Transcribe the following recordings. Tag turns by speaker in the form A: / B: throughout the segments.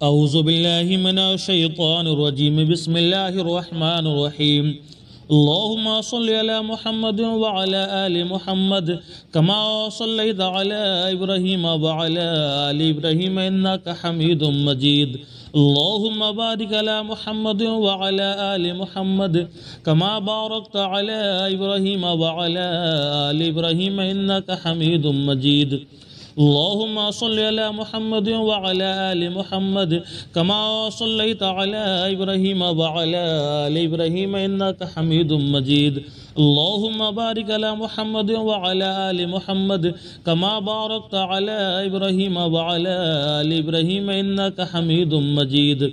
A: अऊज़ु बिल्लाहि मिनश शैतानिर रजीम बिस्मिल्लाहिर रहमानिर रहीम अल्लाहुम्मा सल्लि अला मुहम्मद व अला आलि मुहम्मद कमा सल्लैता अला इब्राहीम व अला आलि इब्राहीम इन्नका हमीदुम मजीद अल्लाहुम्मा बारिक अला मुहम्मद व अला आलि मुहम्मद कमा बारकता अला इब्राहीम व अला आलि इब्राहीम इन्नका हमीदुम मजीद अल्लाहुम्मा सल्लि अला मुहम्मद व अला आलि मुहम्मद कमा सल्लैता अला इब्राहीम व अला आलि इब्राहीम इन्नका हमीदुम मजीद अल्लाहुम्मा बारिक अला मुहम्मद व अला आलि मुहम्मद कमा बारकता अला इब्राहीम व अला आलि इब्राहीम इन्नका हमीदुम मजीद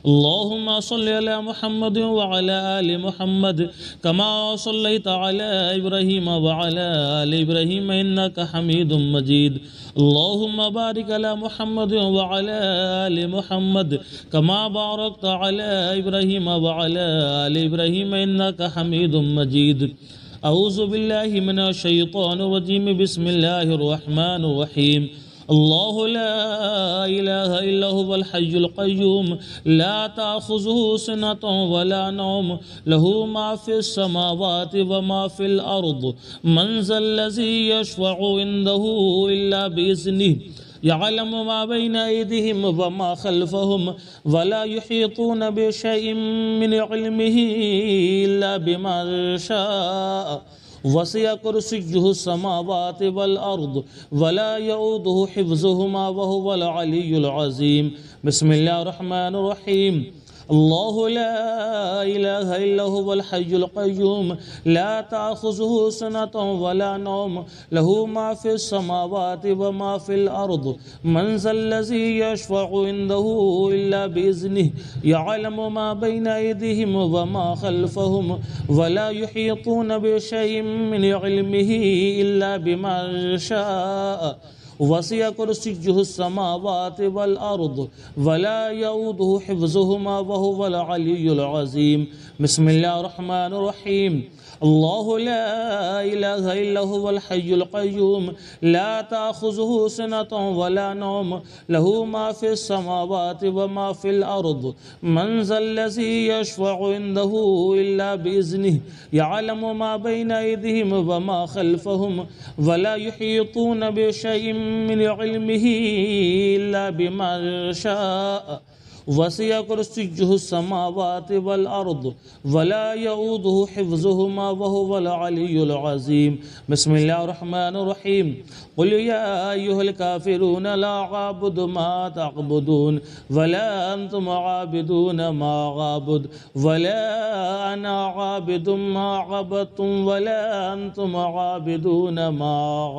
A: अल्लाहुम्मा सल्लि अला मुहम्मद व अला आलि मुहम्मद कमा सल्लैता अला इब्राहीम व अला आलि इब्राहीम इन्नका हमीदुम मजीद अल्लाहुम्मा बारिक अला मुहम्मद व अला आलि मुहम्मद कमा बारकता अला इब्राहीम व अला आलि इब्राहीम इन्नका हमीदुम मजीद अऊज़ु बिल्लाहि मिनश शैतानिर रजीम बिस्मिल्लाहिर रहमानिर रहीम अल्लाहु ला इलाहा इल्ला हुवल हय्युल क़य्यूम ला ताख़ुज़ुहु सिनतुन वला नौम लहू मा फ़िस समावाति व मा फ़िल अर्द मन ज़ल्लज़ी यशफ़अु इंदहु इल्ला बिइज़्निहि यअलमु मा बैना अयदीहिम व मा ख़ल्फ़हुम वला युहीतून बिशैइन मिन इल्मिहि इल्ला बिमा शाअ वसिअ कुर्सियुहु समावाति वल अर्द वला यऊदुहु हिफ्ज़ुहुमा व हुवल अलियुल अज़ीम बिस्मिल्लाहिर रहमानिर रहीम अल्लाहु ला इलाहा इल्ला हुवल हय्युल क़य्यूम ला ताख़ुज़ुहु सिनतुन वला नौम लहू मा फ़िस समावाति व मा फ़िल अर्द मन ज़ल्लज़ी यशफ़अु इंदहु इल्ला बिइज़्निहि यअलमु मा बैना अयदीहिम व मा ख़ल्फ़हुम वला युहीतून बिशैइन मिन इल्मिहि इल्ला बिमा शाअ वसिअ कुर्सियुहु समावाति वल अर्द वला यऊदुहु हिफ्ज़ुहुमा व हुवल अलियुल अज़ीम बिस्मिल्लाहिर रहमानिर रहीम अल्लाहु ला इलाहा इल्ला हुवल हय्युल क़य्यूम ला ताख़ुज़ुहु सिनतुन वला नौम लहू मा फ़िस समावाति व मा फ़िल अर्द मन ज़ल्लज़ी यशफ़अु इंदहु इल्ला बिइज़्निहि यअलमु मा बैना अयदीहिम व मा ख़ल्फ़हुम वला युहीतून बिशैइन मिन इल्मिहि इल्ला बिमा शाअ वसिअ कुर्सियुहु समावाति वल अर्द वला यऊदुहु हिफ्ज़ुहुमा व हुवल अलियुल अज़ीम बिस्मिल्लाहिर रहमानिर रहीम क़ुल या अय्युहल काफ़िरून ला अअबुदु मा तअबुदून वला अंतुम आबिदून मा अअबुद वला अना आबिदुम मा अअबदतुम वला अंतुम आबिदून मा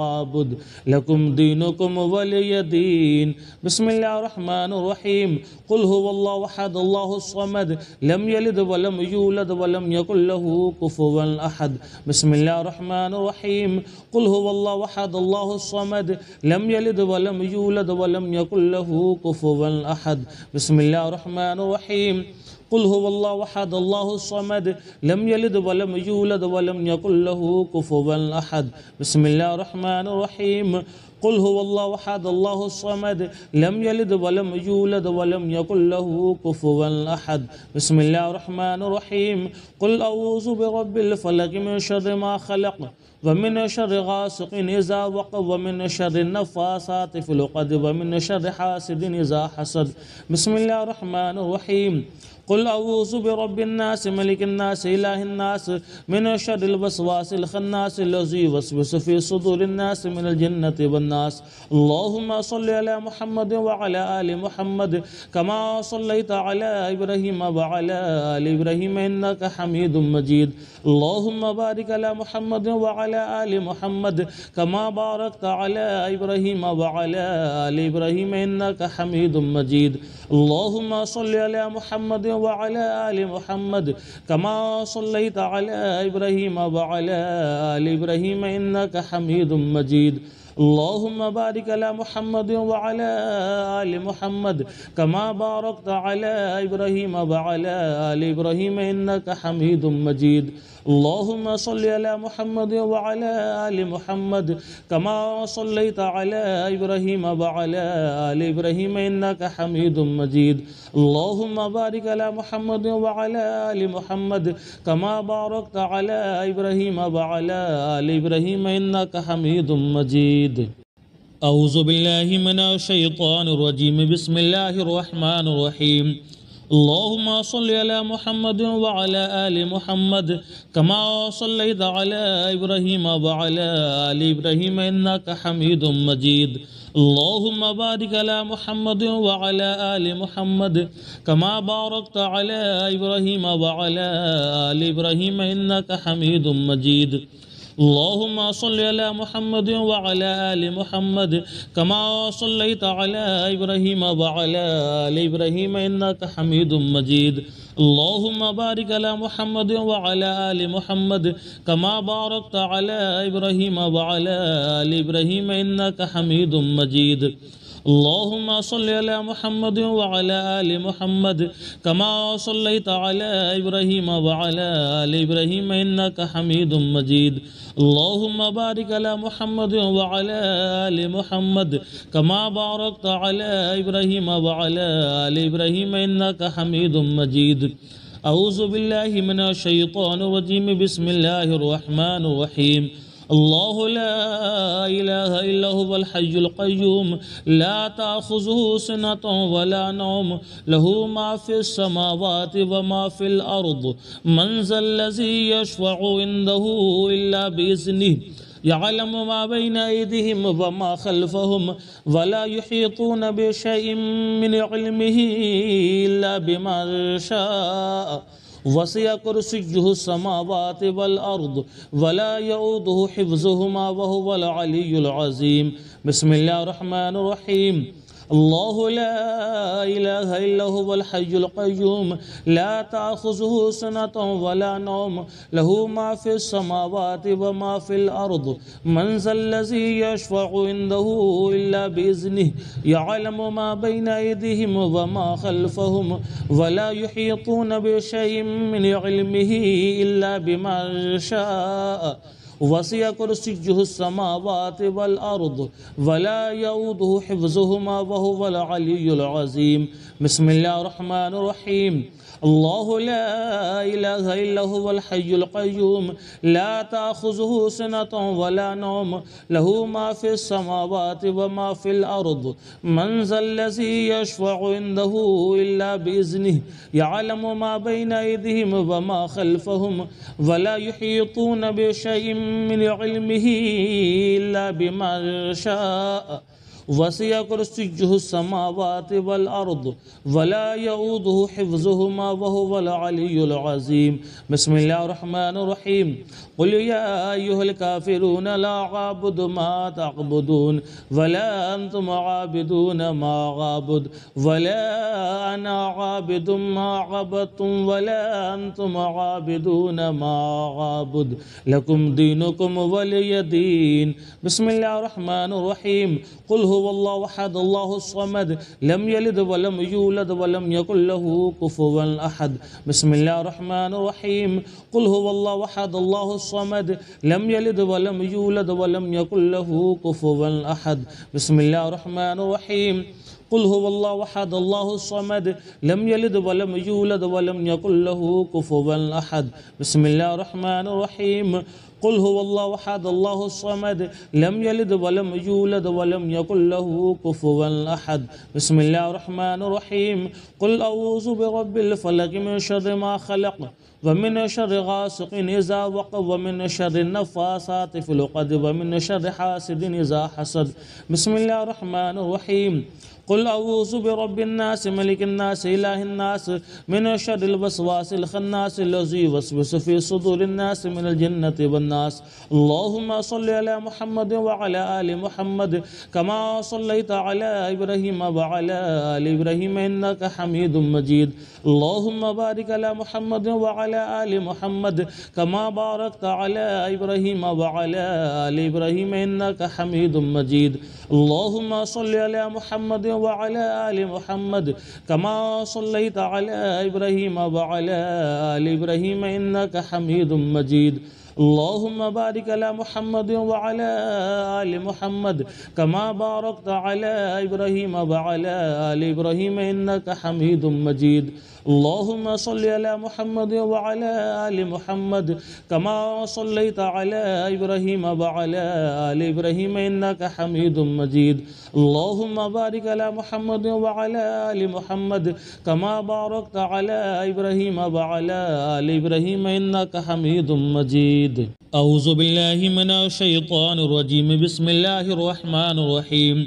A: अअबुद लकुम दीनुकुम वलिय दीन बिस्मिल्लाहिर रहमानिर रहीम क़ुल हुवल्लाहु अहद अल्लाहुस समद लम यलिद वलम यूलद वलम यकुल लहू कुफुवन अहद बिस्मिल्लाहिर रहमानिर रहीम क़ुल हुवल्लाहु अहद अल्लाहुस समद लम यलिद वलम यूलद वलम यकुल लहू कुफुवन अहद बिस्मिल्लाहिर रहमानिर रहीम क़ुल हुवल्लाहु अहद अल्लाहुस समद लम यलिद वलम यूलद वलम यकुल लहू कुफुवन अहद बिस्मिल्लाहिर रहमानिर रहीम क़ुल हुवल्लाहु अहद अल्लाहुस समद लम यलिद वलम यूलद वलम यकुल लहू कुफुवन अहद बिस्मिल्लाहिर रहमानिर रहीम क़ुल अऊज़ु बिरब्बिल फ़लक़ मिन शर्रि मा ख़लक़ व मिन शर्रि गासिक़िन इज़ा वक़ब व मिन शर्रि नफ़्फ़ासाति फ़िल उक़द व मिन शर्रि हासिदिन इज़ा हसद बिस्मिल्लाहिर रहमानिर रहीम क़ुल अऊज़ु बिरब्बिन नास मलिकिन नास इलाहिन नास मिन शर्रिल वसवासिल ख़न्नास लज़ी युवस्विसु फ़ी सुदूरिन नास मिनल जिन्नति वन नास अल्लाहुम्मा सल्लि अला मुहम्मद व अला आलि मुहम्मद कमा सल्लैता अला इब्राहीम व अला आलि इब्राहीम इन्नका हमीदुम मजीद अल्लाहुम्मा बारिक अला मुहम्मद व अला आलि मुहम्मद कमा बारकता अला इब्राहीम व अला आलि इब्राहीम इन्नका हमीदुम मजीद अल्लाहुम्मा सल्लि अला मुहम्मद व अला आलि मुहम्मद कमा सल्लैता अला इब्राहीम व अला आलि इब्राहीम इन्नका हमीदुम मजीद अल्लाहुम्मा बारिक अला मुहम्मद व अला आलि मुहम्मद कमा बारकत अला इब्राहीम व अला आलि इब्राहीम इन्नका हमीदुम मजीद। अल्लाहुम्मा सल्लि अला मुहम्मद व अला आलि मुहम्मद कमा सल्लैत अला इब्राहीम व अला आलि इब्राहीम इन्नका हमीदुम मजीद। अल्लाहुम्मा बारिक अला मुहम्मद व अला आलि मुहम्मद कमा बारकत अला इब्राहीम व अला आलि इब्राहीम इन्नका हमीदुम मजीद। अऊज़ु बिल्लाहि मिनश शैतानिर रजीम बिस्मिल्लाहिर रहमानिर रहीम। अल्लाहुम्मा सल्लि अला मुहम्मद व अला आलि मुहम्मद कमा सल्लैत अला इब्राहीम व अला आलि इब्राहीम इन्नका हमीदुम मजीद। अल्लाहुम्मा बारिक अला मुहम्मद व अला आलि मुहम्मद कमा बारकत अला इब्राहीम व अला आलि इब्राहीम इन्नका हमीदुम मजीद। अल्लाहुम्मा सल्लि अला मुहम्मद व अला आलि मुहम्मद कमा सल्लैत अला इब्राहीम व अला आलि इब्राहीम इन्नका हमीदुम मजीद। अल्लाहुम्मा बारिक अला मुहम्मद व अला आलि मुहम्मद कमा बारकत अला इब्राहीम व अला आलि इब्राहीम इन्नका हमीदुम मजीद। अल्लाहुम्मा सल्लि अला मुहम्मद व अला आलि मुहम्मद कमा सल्लैत अला इब्राहीम व अला आलि इब्राहीम इन्नका हमीदुम मजीद। अल्लाहुम्मा बारिक अला मुहम्मद व अला आलि मुहम्मद कमा बारकत अला इब्राहीम व अला आलि इब्राहीम इन्नका हमीदुम मजीद। अऊज़ु बिल्लाहि मिनश शैतानिर रजीम बिस्मिल्लाहिर रहमानिर रहीम। अल्लाहु ला इलाहा इल्ला हुवल हय्युल क़य्यूम ला ताख़ुज़ुहु सिनतुन वला नौम लहू मा फ़िस समावाति व मा फ़िल अर्द मन ज़ल्लज़ी यशफ़अु इंदहु इल्ला बिइज़्निहि यअलमु मा बैना अयदीहिम व मा ख़ल्फ़हुम वला युहीतून बिशैइन मिन इल्मिहि इल्ला बिमा शाअ वसिअ कुर्सियुहु समावाति वल अर्द वला यऊदुहु हिफ्ज़ुहुमा व हुवल अलियुल अज़ीम। बिस्मिल्लाहिर रहमानिर रहीम। अल्लाहु ला इलाहा इल्ला हुवल हय्युल क़य्यूम ला ताख़ुज़ुहु सिनतुन वला नौम लहू मा फ़िस समावाति व मा फ़िल अर्द मन ज़ल्लज़ी यशफ़अु इंदहु इल्ला बिइज़्निहि यअलमु मा बैना अयदीहिम व मा ख़ल्फ़हुम वला युहीतून बिशैइन मिन इल्मिहि इल्ला बिमा शाअ वसिअ कुर्सियुहु समावाति वल अर्द वला यऊदुहु हिफ्ज़ुहुमा व हुवल अलियुल अज़ीम। बिस्मिल्लाहिर रहमानिर रहीम। अल्लाहु ला इलाहा इल्ला हुवल हय्युल क़य्यूम ला ताख़ुज़ुहु सिनतुन वला नौम लहू मा फ़िस समावाति व मा फ़िल अर्द मन ज़ल्लज़ी यशफ़अु इंदहु इल्ला बिइज़्निहि यअलमु मा बैना अयदीहिम व मा ख़ल्फ़हुम वला युहीतून बिशैइन मिन इल्मिहि इल्ला बिमा शाअ वसिअ कुर्सियुहु समावाति वल अर्द वला यऊदुहु हिफ्ज़ुहुमा व हुवल अलियुल अज़ीम। बिस्मिल्लाहिर रहमानिर रहीम। क़ुल या अय्युहल काफ़िरून ला अअबुदु मा तअबुदून वला अंतुम आबिदून मा अअबुदु वला अना आबिदुम मा अअबदतुम वला अंतुम आबिदून मा अअबुदु लकुम दीनुकुम वलिय दीन। बिस्मिल्लाहिर रहमानिर रहीम। क़ुल हुवल्लाहु अहद अल्लाहुस समद लम यलिद वलम यूलद वलम यकुल लहू कुफुवन अहद। बिस्मिल्लाहिर रहमानिर रहीम। क़ुल हुवल्लाहु अहद अल्लाहुस समद लम यलिद वलम यूलद वलम यकुल लहू कुफुवन अहद। बिस्मिल्लाहिर रहमानिर रहीम। क़ुल हुवल्लाहु अहद अल्लाहुस समद लम यलिद वलम यूलद वलम यकुल लहू कुफुवन अहद। बिस्मिल्लाहिर रहमानिर रहीम। क़ुल हुवल्लाहु अहद अल्लाहुस समद लम यलिद वलम यूलद वलम यकुल लहू कुफुवन अहद। बिस्मिल्लाहिर रहमानिर रहीम। क़ुल अऊज़ु बिरब्बिल फ़लक़ मिन शर्रि मा ख़लक़ व मिन शर्रि गासिक़िन इज़ा वक़ब व मिन शर्रि नफ़्फ़ासाति फ़िल उक़द व मिन शर्रि हासिदिन इज़ा हसद। बिस्मिल्लाहिर रहमानिर रहीम। क़ुल अऊज़ु बिरब्बिन नास मलिकिन नास इलाहिन नास मिन शर्रिल वसवासिल ख़न्नास लज़ी युवस्विसु फ़ी सुदूरिन नास मिनल जिन्नति वन الناس اللهم صل على محمد وعلى آل محمد كما صليت على إبراهيم وعلى آل إبراهيم إنك حميد مجيد اللهم بارك على محمد وعلى آل محمد كما باركت على إبراهيم وعلى آل إبراهيم إنك حميد مجيد اللهم صل على محمد وعلى آل محمد كما صليت على إبراهيم وعلى آل إبراهيم إنك حميد مجيد اللهم بارك على محمد وعلى آل محمد كما باركت على إبراهيم وعلى آل إبراهيم إنك حميد مجيد اللهم صل على محمد وعلى آل محمد كما صليت على إبراهيم وعلى آل إبراهيم إنك حميد مجيد اللهم بارك على محمد وعلى آل محمد كما باركت على إبراهيم وعلى آل إبراهيم إنك حميد مجيد أعوذ بالله من الشيطان الرجيم بسم الله الرحمن الرحيم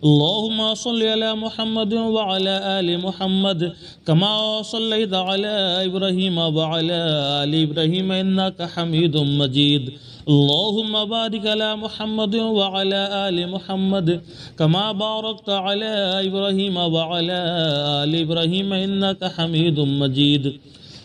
A: اللهم صل على محمد وعلى آل محمد كما صليت على إبراهيم وعلى آل إبراهيم إنك حميد مجيد اللهم بارك على محمد وعلى آل محمد كما باركت على إبراهيم وعلى آل إبراهيم إنك حميد مجيد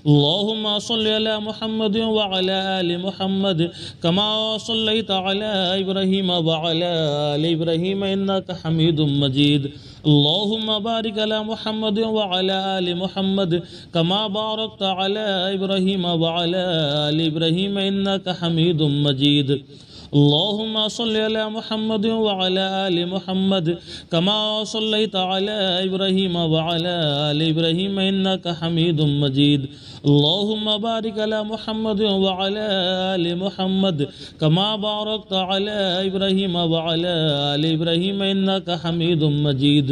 A: اللهم صل على محمد وعلى آل محمد كما صليت على إبراهيم وعلى آل إبراهيم إنك حميد مجيد اللهم بارك على محمد وعلى آل محمد كما باركت على إبراهيم وعلى آل إبراهيم إنك حميد مجيد اللهم صل على محمد وعلى آل محمد كما صليت على إبراهيم وعلى آل إبراهيم إنك حميد مجيد اللهم بارك على محمد وعلى آل محمد كما باركت على إبراهيم وعلى آل إبراهيم إنك حميد مجيد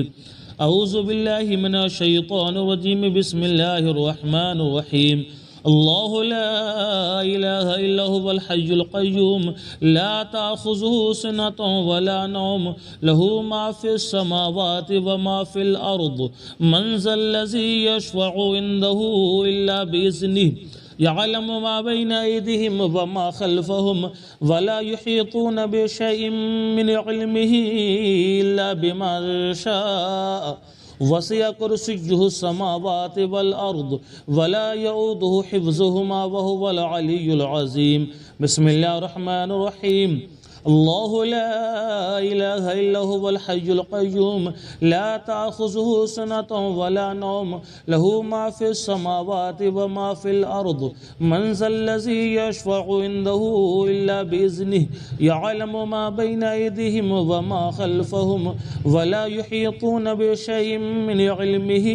A: أعوذ بالله من الشيطان الرجيم بسم الله الرحمن الرحيم الله لا إله إلا هو الحي القيوم لا تأخذه سنة ولا نوم له ما في السماوات وما في الأرض من ذا الذي يشفع عنده إلا بإذنه يعلم ما بين أيديهم وما خلفهم ولا يحيطون بشيء من علمه إلا بما شاء وسع كرسيه السماوات والأرض ولا يؤوده حفظهما وهو العلي العظيم بسم الله الرحمن الرحيم الله لا إله إلا هو الحي القيوم لا تأخذه سنة ولا نوم له ما في السماوات وما في الأرض من ذا الذي يشفع عنده إلا بإذنه يعلم ما بين أيديهم وما خلفهم ولا يحيطون بشيء من علمه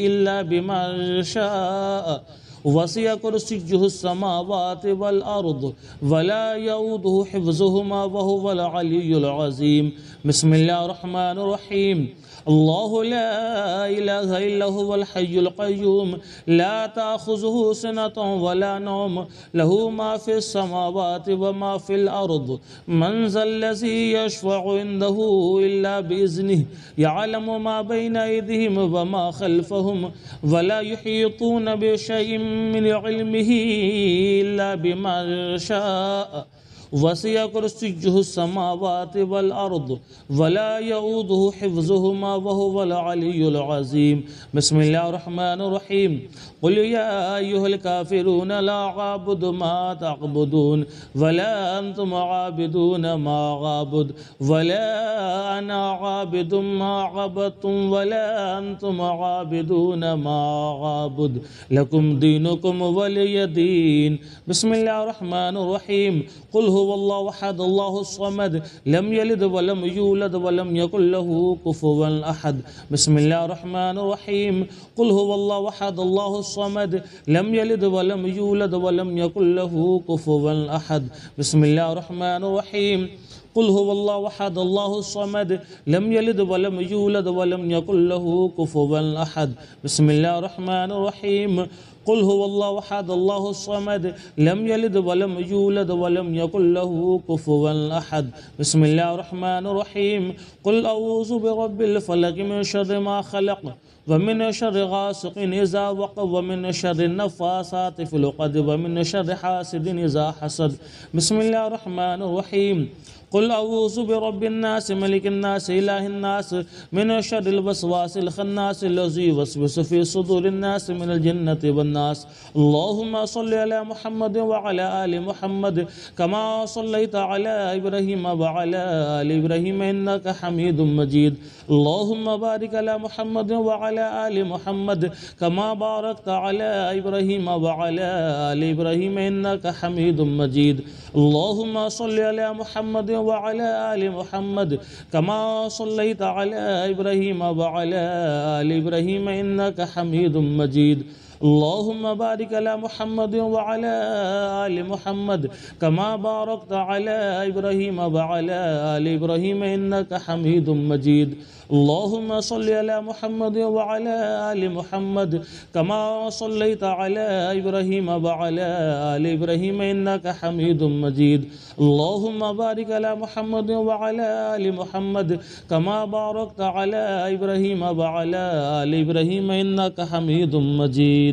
A: إلا بما شاء وسع كرسيه السماوات والأرض ولا يؤوده حفظهما وهو العلي العظيم بسم الله الرحمن الرحيم الله لا إله إلا هو الحي القيوم لا تأخذه سنة ولا نوم له ما في السماوات وما في الأرض من ذا الذي يشفع عنده إلا بإذنه يعلم ما بين أيديهم وما خلفهم ولا يحيطون بشيء من علمه إلا بما شاء وسع كرسيه السماوات والأرض ولا يؤوده حفظهما وهو العلي العظيم بسم الله الرحمن الرحيم قل يا أيها الكافرون لا أعبد ما تعبدون ولا أنتم عابدون ما أعبد ولا أنا عابد ما عبدتم ولا أنتم عابدون ما أعبد لكم دينكم ولي دين بسم الله الرحمن الرحيم قل هو الله أحد الله الصمد لم يلد ولم يولد ولم يكن له كفوا أحد بسم الله الرحمن الرحيم قل هو الله أحد الله الصمد لم يلد ولم يولد ولم يكن له كفوا أحد بسم الله الرحمن الرحيم قل هو الله أحد الله الصمد لم يلد ولم يولد ولم يكن له كفوا أحد بسم الله الرحمن الرحيم कुल हुवल्लाहु अहद अल्लाहुस समद लम यलिद वलम यूलद वलम यकुल लहू कुफुवन अहद। बिस्मिल्लाहिर रहमानिर रहीम। कुल अऊज़ु बिरब्बिल फलक मिन शर्रि मा खलक़ व मिन शर्रि गासिकिन इज़ा वक़ब व मिन शर्रि नफ़्फ़ासाति फ़िल उक़द व मिन शर्रि हासिदिन इज़ा हसद। बिस्मिल्लाहिर रहमानिर रहीम। कुल अऊज़ु बिरब्बिन नास मलिकिन नास इलाहिन नास मिन शर्रिल वसवासिल खन्नास लज़ी युवस्विसु फ़ी सुदूरिन नास मिनल जिन्नति वन नास। अल्लाहुम्मा सल्लि अला मुहम्मद व अला आलि मुहम्मद कमा सल्लैता अला इब्राहीम व अला आलि इब्राहीम इन्नका हमीदुम मजीद। अल्लाहुम्मा बारिक अला मुहम्मद व अला आलि मुहम्मद कमा बारकता अला इब्राहीम व अला आलि इब्राहीम इन्नका हमीदुम मजीद। अल्लाहुम्मा सल्लि अला मुहम्मद व अला आलि मुहम्मद कमा सल्लैता अला इब्राहीम व अला आलि इब्राहीम इन्नका हमीदुम मजीद। अल्लाहुम्मा बारिक अला मुहम्मद व अला आलि मुहम्मद कमा बारकता अला इब्राहीम व अला आलि इब्राहीम इन्नका हमीदुम मजीद। अल्लाहुम्मा सल्लि अला मुहम्मद व अला आलि मुहम्मद कमा सल्लैता अला इब्राहीम व अला आलि इब्राहीम इन्नका हमीदुम मजीद। अल्लाहुम्मा बारिक अला मुहम्मद व अला आलि मुहम्मद कमा बारकता अला इब्राहीम व अला आलि इब्राहीम इन्नका हमीदुम मजीद।